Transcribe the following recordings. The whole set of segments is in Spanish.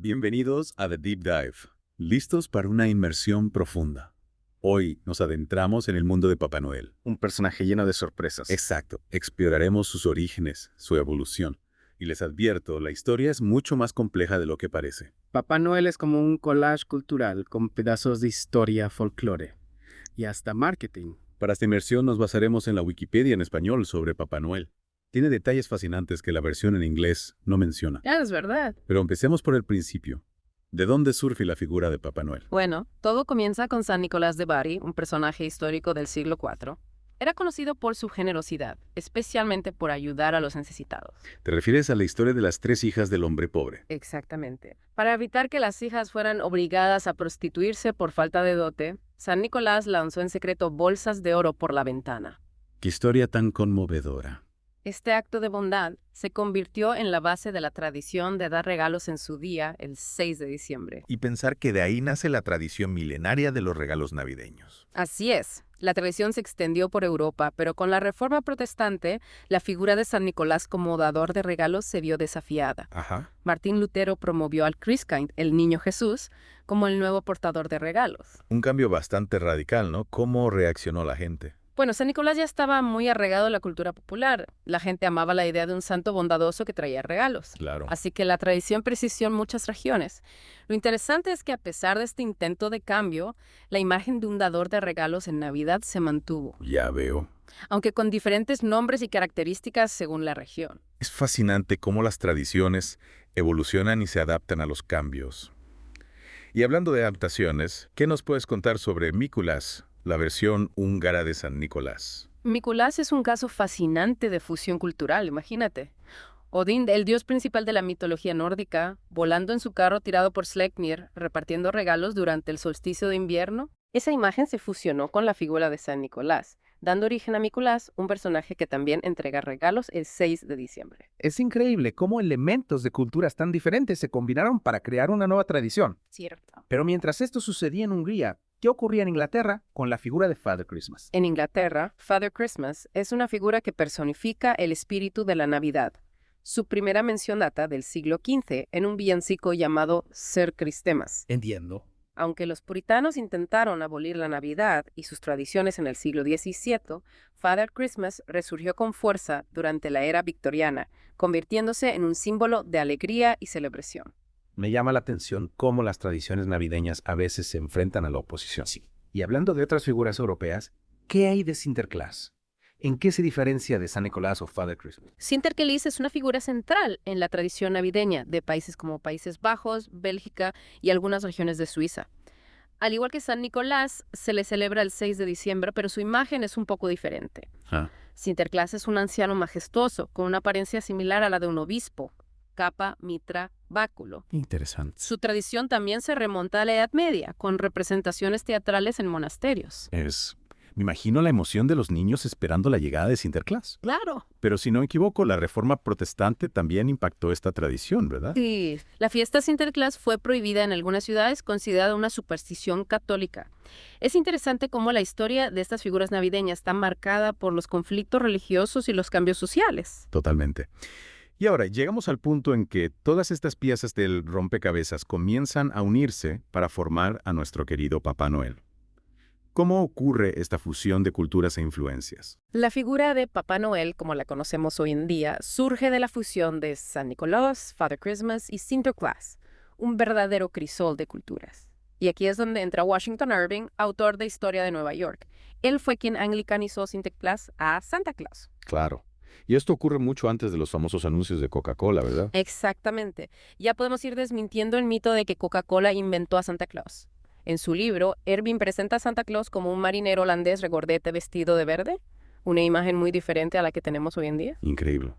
Bienvenidos a The Deep Dive, listos para una inmersión profunda. Hoy nos adentramos en el mundo de Papá Noel. Un personaje lleno de sorpresas. Exacto, exploraremos sus orígenes, su evolución. Y les advierto, la historia es mucho más compleja de lo que parece. Papá Noel es como un collage cultural con pedazos de historia, folclore y hasta marketing. Para esta inmersión nos basaremos en la Wikipedia en español sobre Papá Noel. Tiene detalles fascinantes que la versión en inglés no menciona. Es verdad. Pero empecemos por el principio. ¿De dónde surge la figura de Papá Noel? Bueno, todo comienza con San Nicolás de Bari, un personaje histórico del siglo IV. Era conocido por su generosidad, especialmente por ayudar a los necesitados. ¿Te refieres a la historia de las 3 hijas del hombre pobre? Exactamente. Para evitar que las hijas fueran obligadas a prostituirse por falta de dote, San Nicolás lanzó en secreto bolsas de oro por la ventana. ¡Qué historia tan conmovedora! Este acto de bondad se convirtió en la base de la tradición de dar regalos en su día, el 6 de diciembre. Y pensar que de ahí nace la tradición milenaria de los regalos navideños. Así es. La tradición se extendió por Europa, pero con la Reforma Protestante, la figura de San Nicolás como dador de regalos se vio desafiada. Ajá. Martín Lutero promovió al Christkind, el niño Jesús, como el nuevo portador de regalos. Un cambio bastante radical, ¿no? ¿Cómo reaccionó la gente? Bueno, San Nicolás ya estaba muy arraigado en la cultura popular. La gente amaba la idea de un santo bondadoso que traía regalos. Claro. Así que la tradición persistió en muchas regiones. Lo interesante es que a pesar de este intento de cambio, la imagen de un dador de regalos en Navidad se mantuvo, Ya veo. aunque con diferentes nombres y características según la región. Es fascinante cómo las tradiciones evolucionan y se adaptan a los cambios. Y hablando de adaptaciones, ¿qué nos puedes contar sobre Mikuláš, la versión húngara de San Nicolás? Mikuláš es un caso fascinante de fusión cultural, imagínate. Odín, el dios principal de la mitología nórdica, volando en su carro tirado por Sleipnir, repartiendo regalos durante el solsticio de invierno. Esa imagen se fusionó con la figura de San Nicolás, dando origen a Mikuláš, un personaje que también entrega regalos el 6 de diciembre. Es increíble cómo elementos de culturas tan diferentes se combinaron para crear una nueva tradición. Cierto. Pero mientras esto sucedía en Hungría, ¿qué ocurría en Inglaterra con la figura de Father Christmas? En Inglaterra, Father Christmas es una figura que personifica el espíritu de la Navidad. Su primera mención data del siglo XV en un villancico llamado Ser Christemas. Entiendo. Aunque los puritanos intentaron abolir la Navidad y sus tradiciones en el siglo XVII, Father Christmas resurgió con fuerza durante la era victoriana, convirtiéndose en un símbolo de alegría y celebración. Me llama la atención cómo las tradiciones navideñas a veces se enfrentan a la oposición. Sí. Y hablando de otras figuras europeas, ¿qué hay de Sinterklaas? ¿En qué se diferencia de San Nicolás o Father Christmas? Sinterklaas es una figura central en la tradición navideña de países como Países Bajos, Bélgica y algunas regiones de Suiza. Al igual que San Nicolás, se le celebra el 6 de diciembre, pero su imagen es un poco diferente. Sinterklaas es un anciano majestuoso, con una apariencia similar a la de un obispo. Capa, mitra, báculo. Interesante. Su tradición también se remonta a la Edad Media, con representaciones teatrales en monasterios. Me imagino la emoción de los niños esperando la llegada de Sinterklaas. ¡Claro! Pero si no me equivoco, la Reforma Protestante también impactó esta tradición, ¿verdad? Sí, la fiesta Sinterklaas fue prohibida en algunas ciudades, considerada una superstición católica. Es interesante cómo la historia de estas figuras navideñas está marcada por los conflictos religiosos y los cambios sociales. Totalmente. Y ahora, llegamos al punto en que todas estas piezas del rompecabezas comienzan a unirse para formar a nuestro querido Papá Noel. ¿Cómo ocurre esta fusión de culturas e influencias? La figura de Papá Noel, como la conocemos hoy en día, surge de la fusión de San Nicolás, Father Christmas y Sinterklaas, un verdadero crisol de culturas. Y aquí es donde entra Washington Irving, autor de Historia de Nueva York. Él fue quien anglicanizó Sinterklaas a Santa Claus. Claro. Y esto ocurre mucho antes de los famosos anuncios de Coca-Cola, ¿verdad? Exactamente. Ya podemos ir desmintiendo el mito de que Coca-Cola inventó a Santa Claus. En su libro, Irving presenta a Santa Claus como un marinero holandés regordete vestido de verde, una imagen muy diferente a la que tenemos hoy en día. Increíble.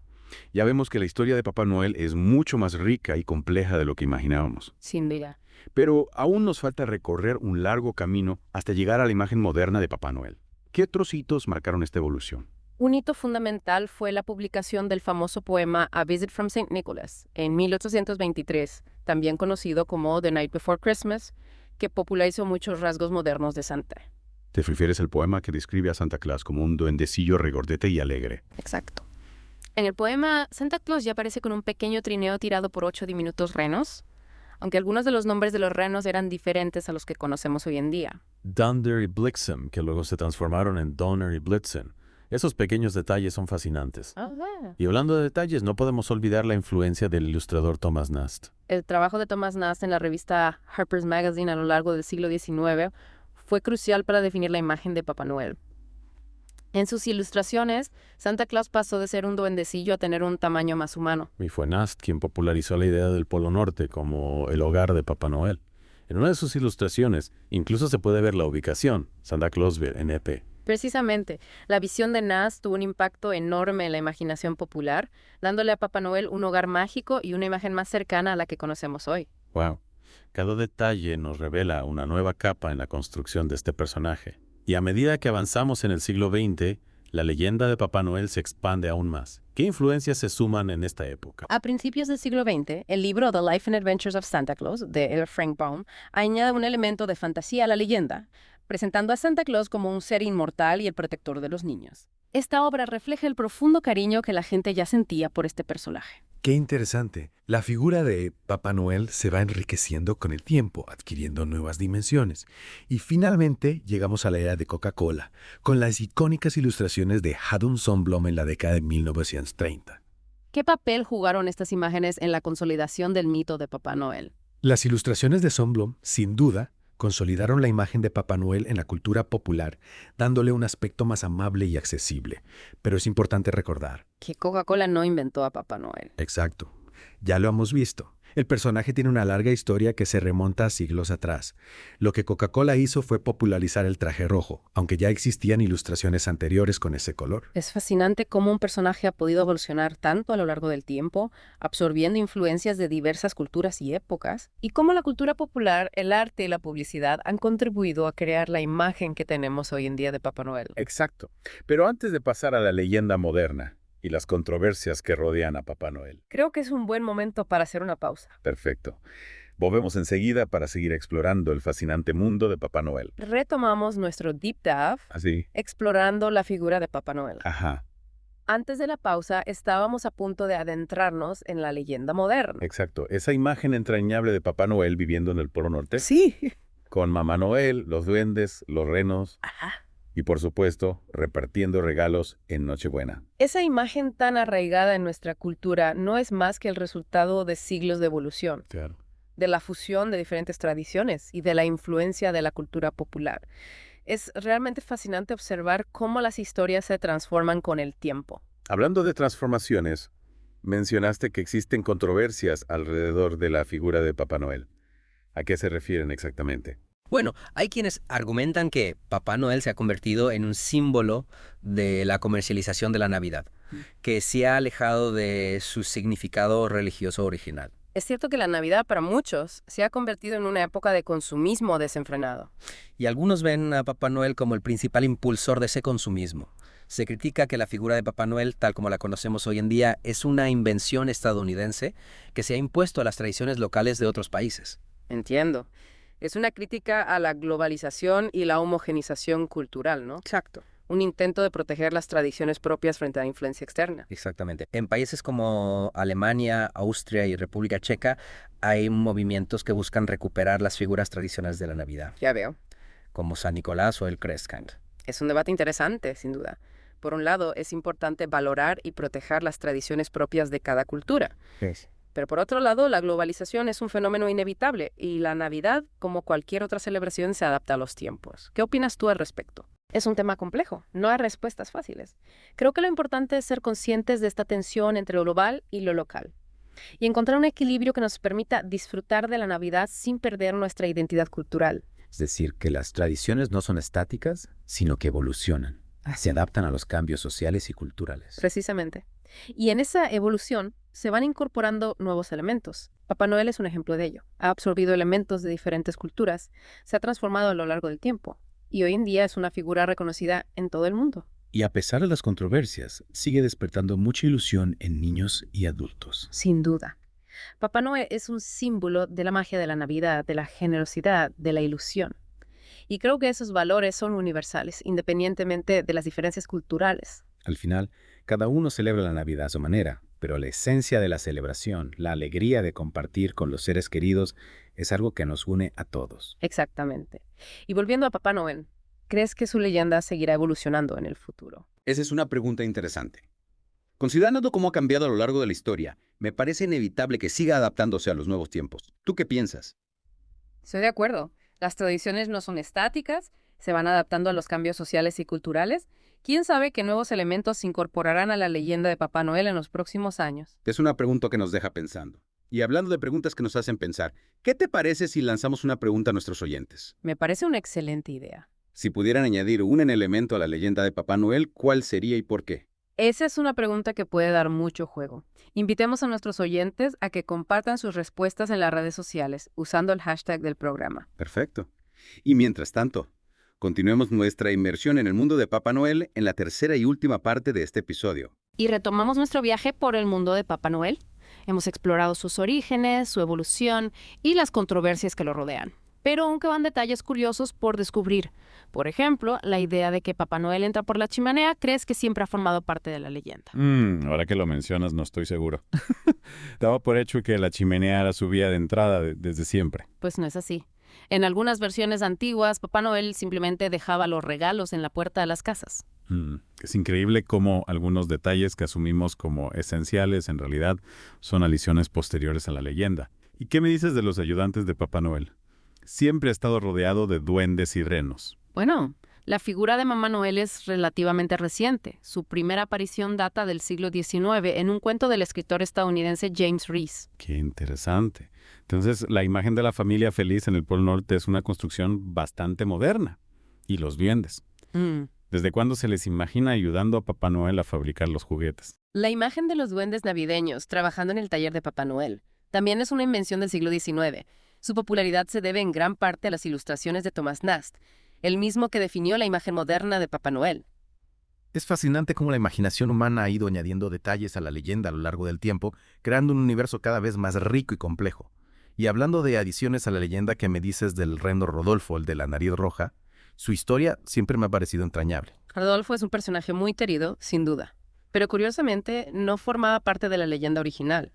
Ya vemos que la historia de Papá Noel es mucho más rica y compleja de lo que imaginábamos. Sin duda. Pero aún nos falta recorrer un largo camino hasta llegar a la imagen moderna de Papá Noel. ¿Qué otros hitos marcaron esta evolución? Un hito fundamental fue la publicación del famoso poema A Visit from St. Nicholas en 1823, también conocido como The Night Before Christmas, que popularizó muchos rasgos modernos de Santa. ¿Te refieres al poema que describe a Santa Claus como un duendecillo regordete y alegre? Exacto. En el poema, Santa Claus ya aparece con un pequeño trineo tirado por 8 diminutos renos. aunque algunos de los nombres de los renos eran diferentes a los que conocemos hoy en día. Dunder y Blixen, que luego se transformaron en Donner y Blitzen. Esos pequeños detalles son fascinantes. Y hablando de detalles, no podemos olvidar la influencia del ilustrador Thomas Nast. El trabajo de Thomas Nast en la revista Harper's Magazine a lo largo del siglo XIX fue crucial para definir la imagen de Papá Noel. En sus ilustraciones, Santa Claus pasó de ser un duendecillo a tener un tamaño más humano. Y fue Nast quien popularizó la idea del Polo Norte como el hogar de Papá Noel. En una de sus ilustraciones, incluso se puede ver la ubicación, Santa Clausville, en EP. Precisamente, la visión de Nast tuvo un impacto enorme en la imaginación popular, dándole a Papá Noel un hogar mágico y una imagen más cercana a la que conocemos hoy. Wow. Cada detalle nos revela una nueva capa en la construcción de este personaje. Y a medida que avanzamos en el siglo XX, la leyenda de Papá Noel se expande aún más. ¿Qué influencias se suman en esta época? A principios del siglo XX, el libro The Life and Adventures of Santa Claus, de L. Frank Baum, añade un elemento de fantasía a la leyenda, presentando a Santa Claus como un ser inmortal y el protector de los niños. Esta obra refleja el profundo cariño que la gente ya sentía por este personaje. Qué interesante. La figura de Papá Noel se va enriqueciendo con el tiempo, adquiriendo nuevas dimensiones. Y finalmente llegamos a la era de Coca-Cola, con las icónicas ilustraciones de Haddon Sundblom en la década de 1930. ¿Qué papel jugaron estas imágenes en la consolidación del mito de Papá Noel? Las ilustraciones de Sundblom, sin duda, consolidaron la imagen de Papá Noel en la cultura popular, dándole un aspecto más amable y accesible. Pero es importante recordar. Que Coca-Cola no inventó a Papá Noel. Exacto. Ya lo hemos visto. El personaje tiene una larga historia que se remonta a siglos atrás. Lo que Coca-Cola hizo fue popularizar el traje rojo, aunque ya existían ilustraciones anteriores con ese color. Es fascinante cómo un personaje ha podido evolucionar tanto a lo largo del tiempo, absorbiendo influencias de diversas culturas y épocas, y cómo la cultura popular, el arte y la publicidad han contribuido a crear la imagen que tenemos hoy en día de Papá Noel. Exacto. Pero antes de pasar a la leyenda moderna y las controversias que rodean a Papá Noel. Creo que es un buen momento para hacer una pausa. Perfecto. Volvemos enseguida para seguir explorando el fascinante mundo de Papá Noel. Retomamos nuestro deep dive Así. explorando la figura de Papá Noel. Ajá. Antes de la pausa, estábamos a punto de adentrarnos en la leyenda moderna. Exacto. Esa imagen entrañable de Papá Noel viviendo en el Polo Norte. Sí. Con Mamá Noel, los duendes, los renos. Ajá. Y por supuesto, repartiendo regalos en Nochebuena. Esa imagen tan arraigada en nuestra cultura no es más que el resultado de siglos de evolución, Claro. de la fusión de diferentes tradiciones y de la influencia de la cultura popular. Es realmente fascinante observar cómo las historias se transforman con el tiempo. Hablando de transformaciones, mencionaste que existen controversias alrededor de la figura de Papá Noel. ¿A qué se refieren exactamente? Bueno, hay quienes argumentan que Papá Noel se ha convertido en un símbolo de la comercialización de la Navidad, que se ha alejado de su significado religioso original. Es cierto que la Navidad para muchos se ha convertido en una época de consumismo desenfrenado. Y algunos ven a Papá Noel como el principal impulsor de ese consumismo. Se critica que la figura de Papá Noel, tal como la conocemos hoy en día, es una invención estadounidense que se ha impuesto a las tradiciones locales de otros países. Entiendo. Es una crítica a la globalización y la homogenización cultural, ¿no? Exacto. Un intento de proteger las tradiciones propias frente a la influencia externa. Exactamente. En países como Alemania, Austria y República Checa hay movimientos que buscan recuperar las figuras tradicionales de la Navidad, Ya veo. como San Nicolás o el Christkind. Es un debate interesante, sin duda. Por un lado, es importante valorar y proteger las tradiciones propias de cada cultura. Pero por otro lado, la globalización es un fenómeno inevitable y la Navidad, como cualquier otra celebración, se adapta a los tiempos. ¿Qué opinas tú al respecto? Es un tema complejo, no hay respuestas fáciles. Creo que lo importante es ser conscientes de esta tensión entre lo global y lo local y encontrar un equilibrio que nos permita disfrutar de la Navidad sin perder nuestra identidad cultural. Es decir, que las tradiciones no son estáticas, sino que evolucionan. Se adaptan a los cambios sociales y culturales. Precisamente. Y en esa evolución se van incorporando nuevos elementos. Papá Noel es un ejemplo de ello. Ha absorbido elementos de diferentes culturas, se ha transformado a lo largo del tiempo y hoy en día es una figura reconocida en todo el mundo. Y a pesar de las controversias, sigue despertando mucha ilusión en niños y adultos. Sin duda. Papá Noel es un símbolo de la magia de la Navidad, de la generosidad, de la ilusión. Y creo que esos valores son universales, independientemente de las diferencias culturales. Al final, cada uno celebra la Navidad a su manera, pero la esencia de la celebración, la alegría de compartir con los seres queridos, es algo que nos une a todos. Exactamente. Y volviendo a Papá Noel, ¿crees que su leyenda seguirá evolucionando en el futuro? Esa es una pregunta interesante. Considerando cómo ha cambiado a lo largo de la historia, me parece inevitable que siga adaptándose a los nuevos tiempos. ¿Tú qué piensas? Estoy de acuerdo. Las tradiciones no son estáticas, se van adaptando a los cambios sociales y culturales. ¿Quién sabe qué nuevos elementos se incorporarán a la leyenda de Papá Noel en los próximos años? Es una pregunta que nos deja pensando. Y hablando de preguntas que nos hacen pensar, ¿qué te parece si lanzamos una pregunta a nuestros oyentes? Me parece una excelente idea. Si pudieran añadir un elemento a la leyenda de Papá Noel, ¿cuál sería y por qué? Esa es una pregunta que puede dar mucho juego. Invitemos a nuestros oyentes a que compartan sus respuestas en las redes sociales usando el hashtag del programa. Perfecto. Y mientras tanto, continuemos nuestra inmersión en el mundo de Papá Noel en la tercera y última parte de este episodio. Y retomamos nuestro viaje por el mundo de Papá Noel. Hemos explorado sus orígenes, su evolución y las controversias que lo rodean. Pero aún quedan detalles curiosos por descubrir. Por ejemplo, la idea de que Papá Noel entra por la chimenea, ¿crees que siempre ha formado parte de la leyenda? Ahora que lo mencionas, no estoy seguro. Daba por hecho que la chimenea era su vía de entrada desde siempre. Pues no es así. En algunas versiones antiguas, Papá Noel simplemente dejaba los regalos en la puerta de las casas. Es increíble cómo algunos detalles que asumimos como esenciales en realidad son alisiones posteriores a la leyenda. ¿Y qué me dices de los ayudantes de Papá Noel? Siempre ha estado rodeado de duendes y renos. Bueno, la figura de Mamá Noel es relativamente reciente. Su primera aparición data del siglo XIX en un cuento del escritor estadounidense James Reese. Qué interesante. Entonces, la imagen de la familia feliz en el Polo Norte es una construcción bastante moderna. ¿Y los duendes? ¿Desde cuándo se les imagina ayudando a Papá Noel a fabricar los juguetes? La imagen de los duendes navideños trabajando en el taller de Papá Noel también es una invención del siglo XIX. Su popularidad se debe en gran parte a las ilustraciones de Thomas Nast, el mismo que definió la imagen moderna de Papá Noel. Es fascinante cómo la imaginación humana ha ido añadiendo detalles a la leyenda a lo largo del tiempo, creando un universo cada vez más rico y complejo. Y hablando de adiciones a la leyenda que me dices del reno Rodolfo, el de la nariz roja, su historia siempre me ha parecido entrañable. Rodolfo es un personaje muy querido, sin duda, pero curiosamente no formaba parte de la leyenda original.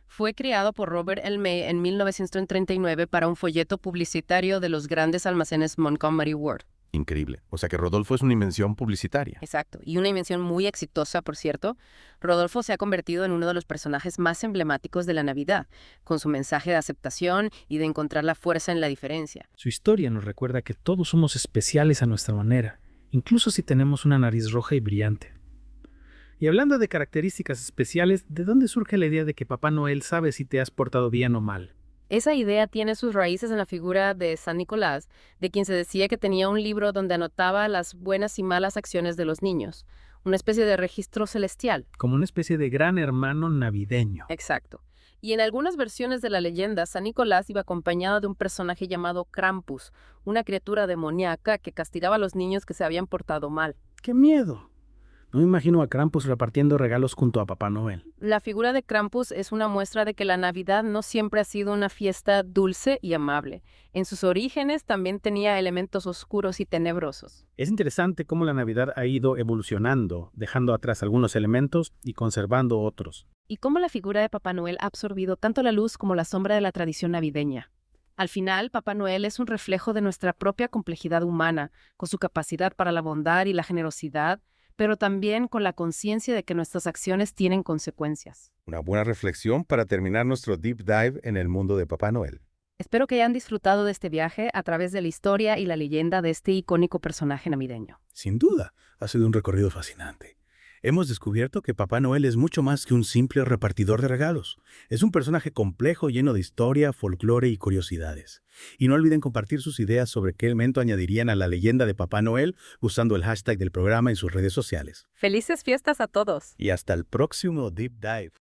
Fue creado por Robert L. May en 1939 para un folleto publicitario de los grandes almacenes Montgomery Ward. Increíble. O sea que Rodolfo es una invención publicitaria. Exacto, y una invención muy exitosa, por cierto. Rodolfo se ha convertido en uno de los personajes más emblemáticos de la Navidad, con su mensaje de aceptación y de encontrar la fuerza en la diferencia. Su historia nos recuerda que todos somos especiales a nuestra manera, incluso si tenemos una nariz roja y brillante. Y hablando de características especiales, ¿de dónde surge la idea de que Papá Noel sabe si te has portado bien o mal? Esa idea tiene sus raíces en la figura de San Nicolás, de quien se decía que tenía un libro donde anotaba las buenas y malas acciones de los niños, una especie de registro celestial. Como una especie de gran hermano navideño. Exacto. Y en algunas versiones de la leyenda, San Nicolás iba acompañado de un personaje llamado Krampus, una criatura demoníaca que castigaba a los niños que se habían portado mal. ¡Qué miedo! No me imagino a Krampus repartiendo regalos junto a Papá Noel. La figura de Krampus es una muestra de que la Navidad no siempre ha sido una fiesta dulce y amable. En sus orígenes también tenía elementos oscuros y tenebrosos. Es interesante cómo la Navidad ha ido evolucionando, dejando atrás algunos elementos y conservando otros. Y cómo la figura de Papá Noel ha absorbido tanto la luz como la sombra de la tradición navideña. Al final, Papá Noel es un reflejo de nuestra propia complejidad humana, con su capacidad para la bondad y la generosidad, pero también con la conciencia de que nuestras acciones tienen consecuencias. Una buena reflexión para terminar nuestro deep dive en el mundo de Papá Noel. Espero que hayan disfrutado de este viaje a través de la historia y la leyenda de este icónico personaje navideño. Sin duda, ha sido un recorrido fascinante. Hemos descubierto que Papá Noel es mucho más que un simple repartidor de regalos. Es un personaje complejo lleno de historia, folclore y curiosidades. Y no olviden compartir sus ideas sobre qué elemento añadirían a la leyenda de Papá Noel usando el hashtag del programa en sus redes sociales. ¡Felices fiestas a todos! Y hasta el próximo Deep Dive.